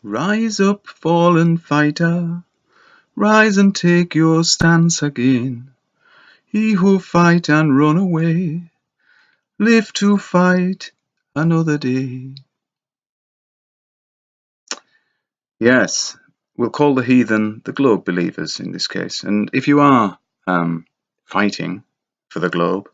Rise up, fallen fighter, rise and take your stance again. He who fight and run away, live to fight another day. Yes, we'll call the heathen the globe believers in this case. And if you are fighting for the globe,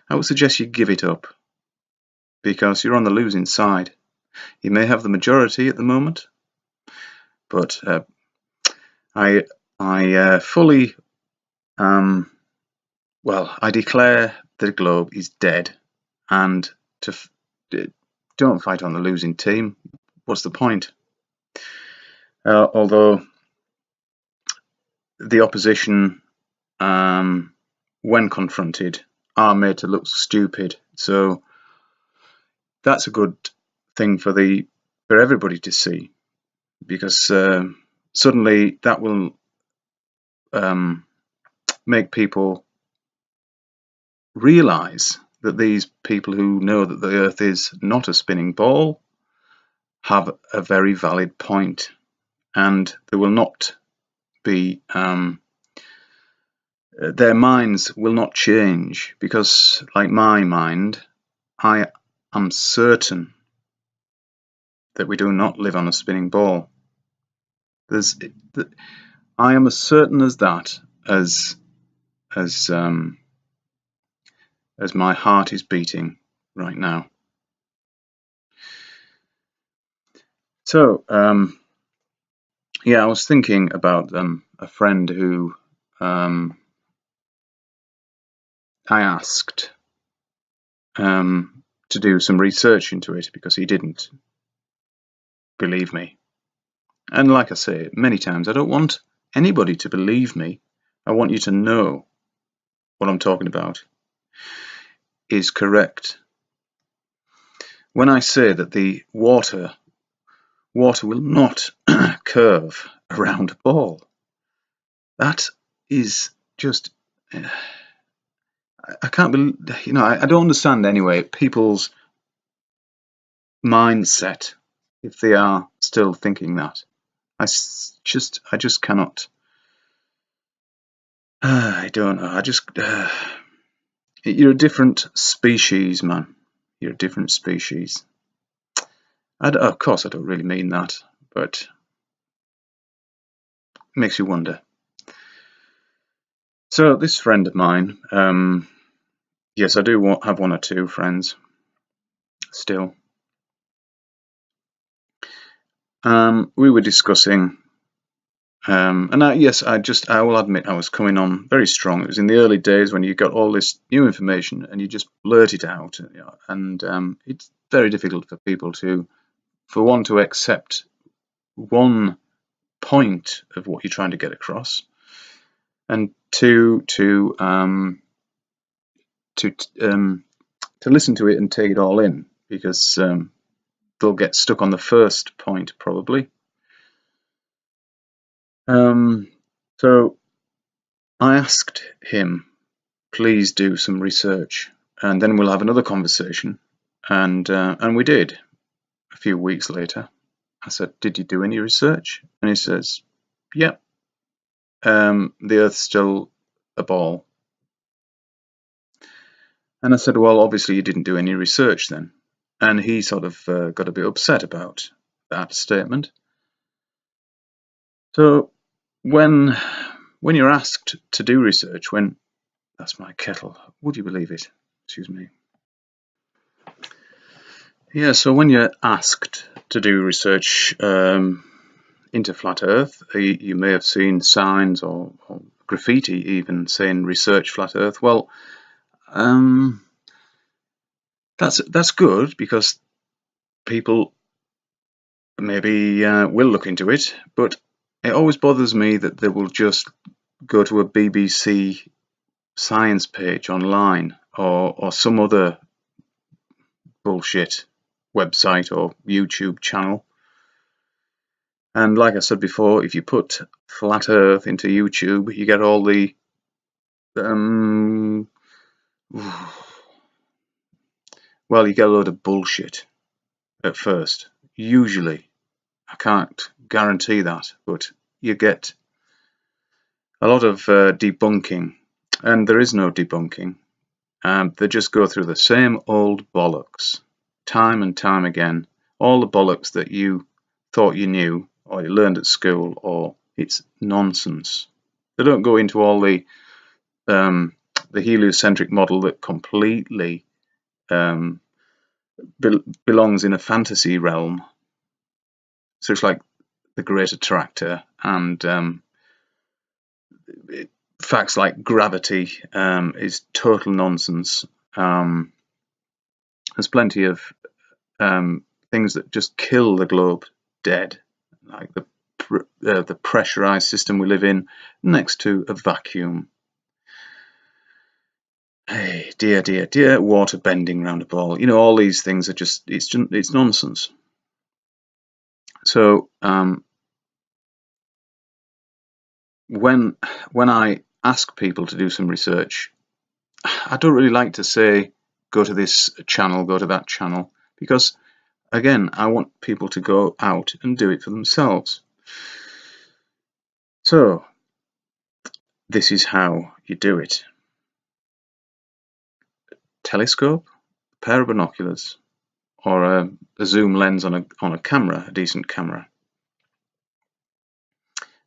I would suggest you give it up, because you're on the losing side. You may have the majority at the moment, but I fully, I declare the globe is dead, and don't fight on the losing team. What's the point? Although the opposition, when confronted, are made to look stupid, so that's a good thing for everybody to see, because suddenly that will make people realize that these people who know that the Earth is not a spinning ball have a very valid point, and there will not be their minds will not change, because, like my mind, I am certain that we do not live on a spinning ball. I am as certain as that as my heart is beating right now. So, yeah, I was thinking about a friend who I asked to do some research into it, because he didn't believe me. And like I say many times, I don't want anybody to believe me. I want you to know what I'm talking about is correct. When I say that the water will not curve around a ball, that is just, I can't believe, I don't understand anyway people's mindset if they are still thinking that. I just cannot. I don't know. You're a different species, man. You're a different species. Of course, I don't really mean that, but it makes you wonder. So this friend of mine, yes, I do have one or two friends still. We were discussing, and I will admit I was coming on very strong. It was in the early days when you got all this new information and you just blurt it out, and it's very difficult for people for one to accept one point of what you're trying to get across, and two to listen to it and take it all in, because they'll get stuck on the first point probably. So I asked him, please do some research, and then we'll have another conversation. And we did. A few weeks later, I said, did you do any research? And he says, yep, the Earth's still a ball. And I said, well, obviously you didn't do any research then. And he sort of got a bit upset about that statement. So when you're asked to do research, that's my kettle, would you believe it? Excuse me. Yeah, so when you're asked to do research into Flat Earth, you may have seen signs or graffiti even saying research Flat Earth. Well, that's good, because people maybe will look into it, but it always bothers me that they will just go to a BBC science page online, or some other bullshit website or YouTube channel. And like I said before, if you put Flat Earth into YouTube, you get all the you get a load of bullshit at first, usually. I can't guarantee that, but you get a lot of debunking, and there is no debunking. They just go through the same old bollocks, time and time again. All the bollocks that you thought you knew, or you learned at school, or it's nonsense. They don't go into all the heliocentric model that completely belongs in a fantasy realm. So it's like the Great Attractor and facts like gravity is total nonsense. There's plenty of things that just kill the globe dead, like the pressurized system we live in next to a vacuum. Hey, dear, water bending round a ball. All these things are it's nonsense. So when I ask people to do some research, I don't really like to say go to this channel, go to that channel, because again, I want people to go out and do it for themselves. So this is how you do it. Telescope, a pair of binoculars, or a zoom lens on a camera, a decent camera.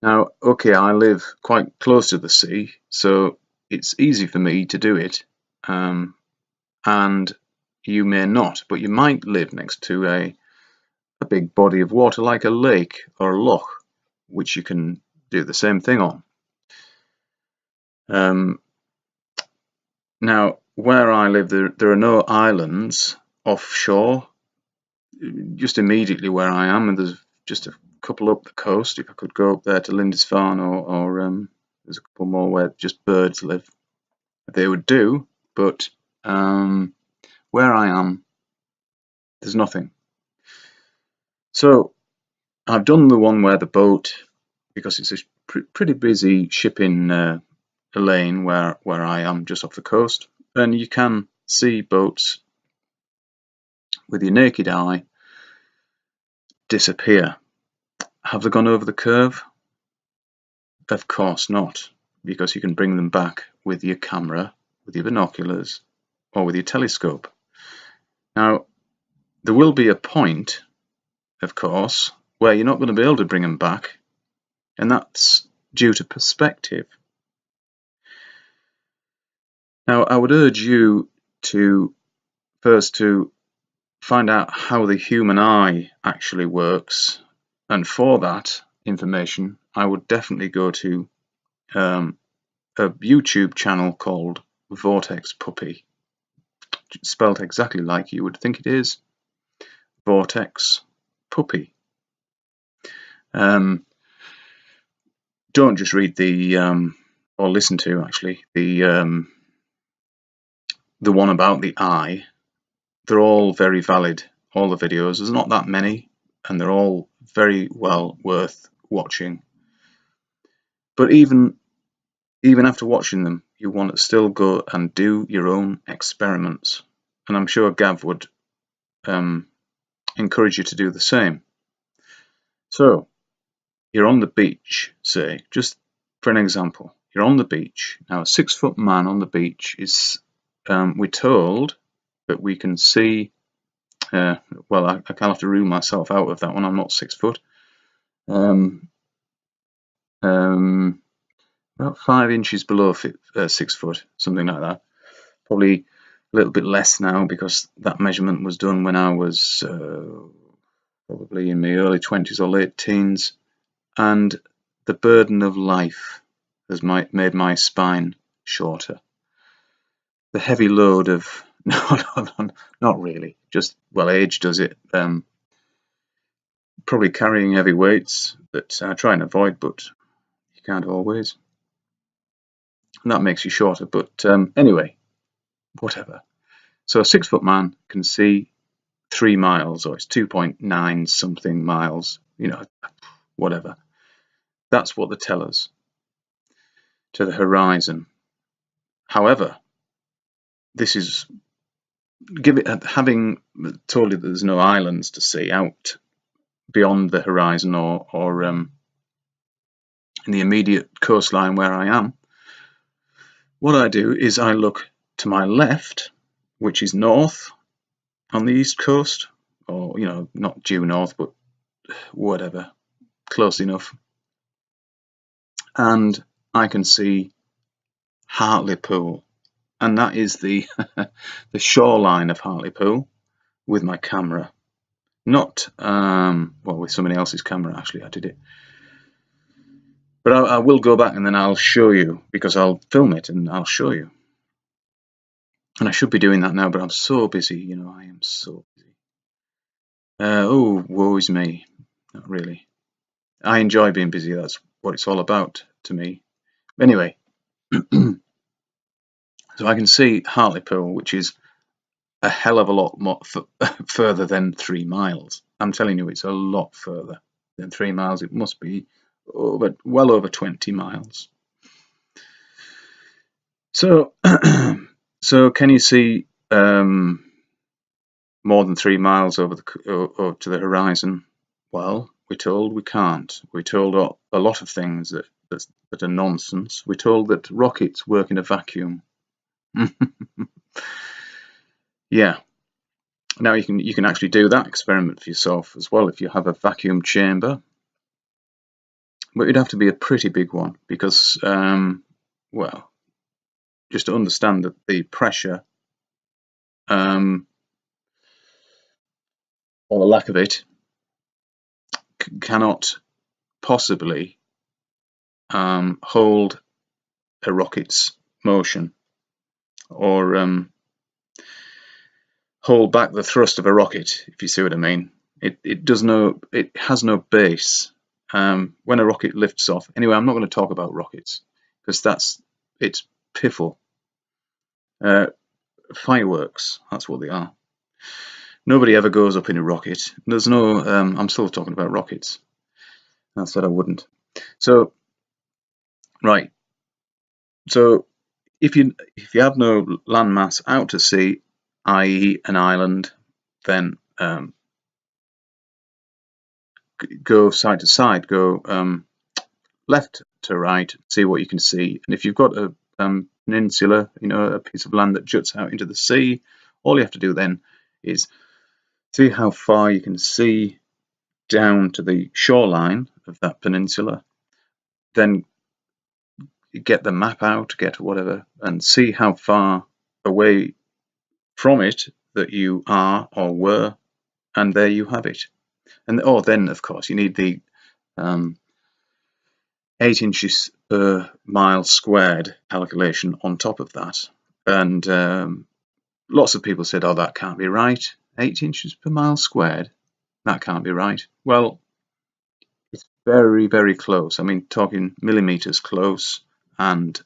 Now, okay, I live quite close to the sea, so it's easy for me to do it, and you may not, but you might live next to a big body of water like a lake or a loch, which you can do the same thing on. Now, where I live, there are no islands offshore, just immediately where I am, and there's just a couple up the coast. If I could go up there to Lindisfarne, or there's a couple more where just birds live, they would do, but where I am, there's nothing. So I've done the one where the boat, because it's a pretty busy shipping lane where I am, just off the coast, and you can see boats with your naked eye disappear. Have they gone over the curve? Of course not, because you can bring them back with your camera, with your binoculars, or with your telescope. Now, there will be a point, of course, where you're not going to be able to bring them back, and that's due to perspective. Now, I would urge you to find out how the human eye actually works, and for that information, I would definitely go to a YouTube channel called Vortex Puppy, spelled exactly like you would think it is, Vortex Puppy. Don't just read or listen to actually the one about the eye. They're all very valid, all the videos. There's not that many, and they're all very well worth watching. But even after watching them, you want to still go and do your own experiments, and I'm sure Gav would encourage you to do the same. So you're on the beach, say, just for an example, you're on the beach. Now, a 6-foot man on the beach is, we're told that we can see, well, I kind of have to rule myself out of that one. I'm not 6 foot. About 5 inches below 6 foot, something like that. Probably a little bit less now, because that measurement was done when I was probably in my early 20s or late teens, and the burden of life has made my spine shorter. The heavy load of not really, just, well, age does it. Probably carrying heavy weights that I try and avoid, but you can't always, and that makes you shorter. But anyway, whatever. So a 6-foot man can see 3 miles, or it's 2.9 something miles, whatever. That's what they tell us, to the horizon. However, this is having told you that there's no islands to see out beyond the horizon or in the immediate coastline where I am, what I do is I look to my left, which is north on the east coast, or not due north, but whatever, close enough, and I can see Hartlepool, and that is the the shoreline of Hartlepool with my camera, not with somebody else's camera. Actually, I did it, but I will go back and then I'll show you, because I'll film it and I'll show you. And I should be doing that now, but I'm so busy. I am so busy. Oh, woe is me. Not really. I enjoy being busy. That's what it's all about to me. Anyway, so I can see Hartlepool, which is a hell of a lot more further than 3 miles. I'm telling you, it's a lot further than 3 miles. It must be well over 20 miles. So, so can you see more than 3 miles over to the horizon? Well, we're told we can't. We're told a lot of things that are nonsense. We're told that rockets work in a vacuum. Yeah. Now you can actually do that experiment for yourself as well if you have a vacuum chamber, but it'd have to be a pretty big one, because well, just to understand that the pressure or the lack of it cannot possibly hold a rocket's motion, or hold back the thrust of a rocket, if you see what I mean. It has no base. When a rocket lifts off, anyway, I'm not going to talk about rockets, because it's piffle. Fireworks, that's what they are. Nobody ever goes up in a rocket. There's no I'm still talking about rockets. I said I wouldn't. So right, so if you have no landmass out to sea, i.e. an island, then go side to side, go left to right, see what you can see. And if you've got a peninsula, a piece of land that juts out into the sea, all you have to do then is see how far you can see down to the shoreline of that peninsula, then get the map out, get whatever, and see how far away from it that you are or were, and there you have it. And then of course you need the 8 inches per mile squared calculation on top of that. And lots of people said, oh, that can't be right. 8 inches per mile squared, that can't be right. Well, it's very, very close. I mean, talking millimeters close, and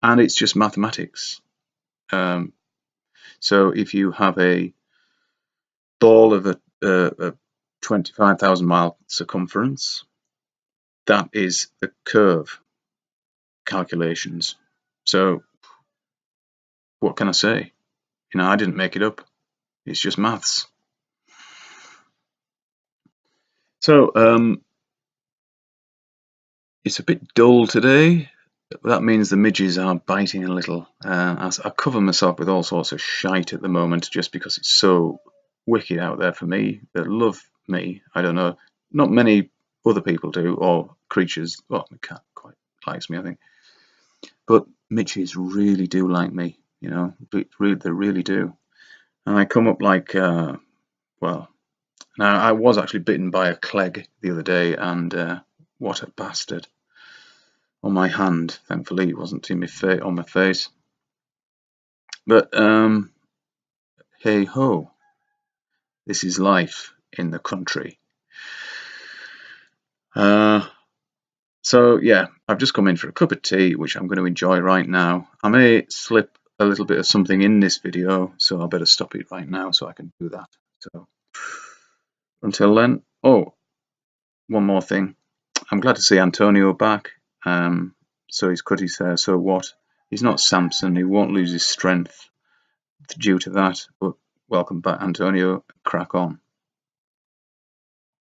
it's just mathematics. So if you have a ball of a 25,000 mile circumference, that is the curve calculations. So what can I say? I didn't make it up. It's just maths. So it's a bit dull today. That means the midges are biting a little. I cover myself with all sorts of shite at the moment, just because it's so wicked out there for me. That love me. I don't know. Not many other people do, or creatures. Well, the cat quite likes me, I think. But midges really do like me. They really do. And I come up like, well, now I was actually bitten by a clegg the other day, and what a bastard. On my hand, thankfully it wasn't in on my face. But hey ho, this is life in the country. So yeah, I've just come in for a cup of tea, which I'm going to enjoy right now. I may slip a little bit of something in this video, so I better stop it right now so I can do that. So until then, oh, one more thing. I'm glad to see Antonio back. So he's cut his hair, so what? He's not Samson, he won't lose his strength due to that, but welcome back, Antonio. Crack on.